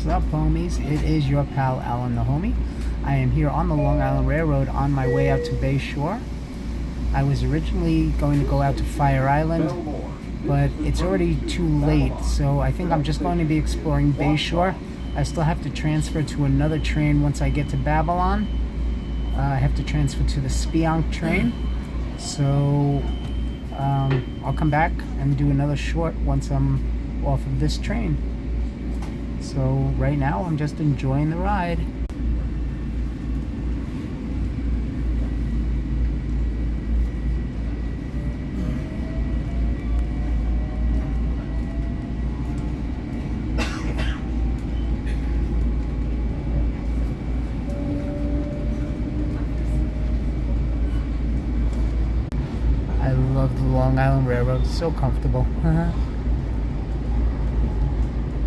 What's up, homies? It is your pal Alan the Homie. I am here on the Long Island Railroad on my way out to Bay Shore. I was originally going to go out to Fire Island, but it's already too late, so I think I'm just going to be exploring Bay Shore. I still have to transfer to another train once I get to Babylon. I have to transfer to the Speonk train, so I'll come back and do another short once I'm off of this train. So right now I'm just enjoying the ride. I love the Long Island Railroad, it's so comfortable.